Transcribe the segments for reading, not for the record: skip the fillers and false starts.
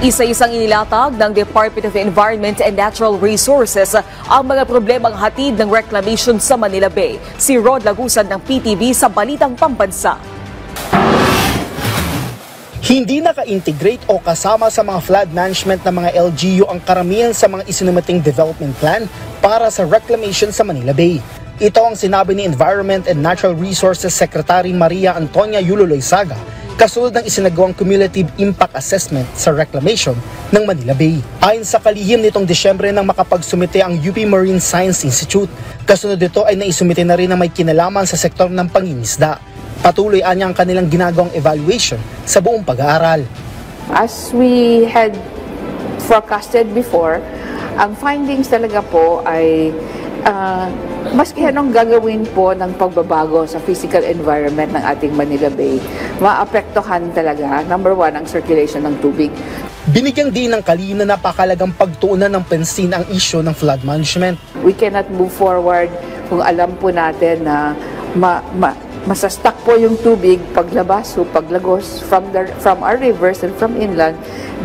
Isa-isang inilatag ng Department of Environment and Natural Resources ang mga problemang hatid ng reclamation sa Manila Bay. Si Rod Lagusan ng PTV sa Balitang Pambansa. Hindi naka-integrate o kasama sa mga flood management ng mga LGU ang karamihan sa mga isinumating development plan para sa reclamation sa Manila Bay. Ito ang sinabi ni Environment and Natural Resources Secretary Maria Antonia Yulo-Loizaga kasunod ng isinagawang cumulative impact assessment sa reclamation ng Manila Bay. Ayon sa kalihim nitong Disyembre nang makapagsumite ang UP Marine Science Institute, kasunod nito ay naisumite na rin na may kinalaman sa sektor ng pangingisda. Patuloy anya ang kanilang ginagawang evaluation sa buong pag-aaral. As we had forecasted before, ang findings talaga po ay maski anong gagawin po ng pagbabago sa physical environment ng ating Manila Bay, maapektuhan talaga, number one, ang circulation ng tubig. Binigyang din ng kalihim na napakalagang pagtuunan ng pansin ang issue ng flood management. We cannot move forward kung alam po natin na masastak po yung tubig paglabas o paglagos from our rivers and from inland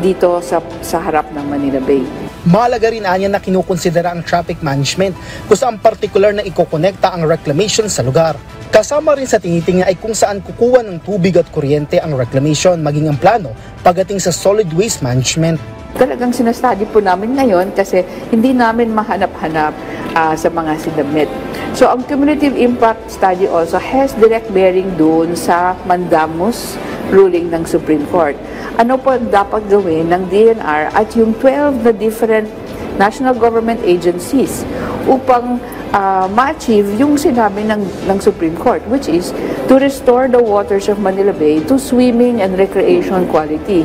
dito sa harap ng Manila Bay. Mahalaga rin anya na kinukonsidera ang traffic management kung saan partikular na ikokonekta ang reclamation sa lugar. Kasama rin sa tinitingnan ay kung saan kukuha ng tubig at kuryente ang reclamation maging ang plano pagdating sa solid waste management. Talagang sinastudy po namin ngayon kasi hindi namin mahanap-hanap sa mga sinabmit. So ang cumulative impact study also has direct bearing doon sa mandamus ruling ng Supreme Court. Ano po dapat gawin ng DNR at yung 12 na different national government agencies upang ma-achieve yung sinabi ng Supreme Court, which is to restore the waters of Manila Bay to swimming and recreation quality.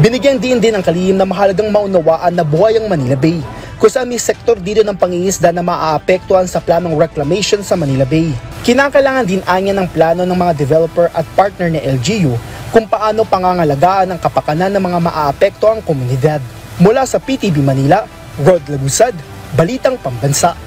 Binigyan din ng kalihim na mahalagang maunawaan na buhay ang Manila Bay, kung saan may sektor dito ng pangingisda na maaapektuhan sa planong reclamation sa Manila Bay. Kinakailangan din anya ng plano ng mga developer at partner ni LGU kung paano pangangalagaan ang kapakanan ng mga maaapektuhang komunidad. Mula sa PTV Manila, Rod Lagusad, Balitang Pambansa.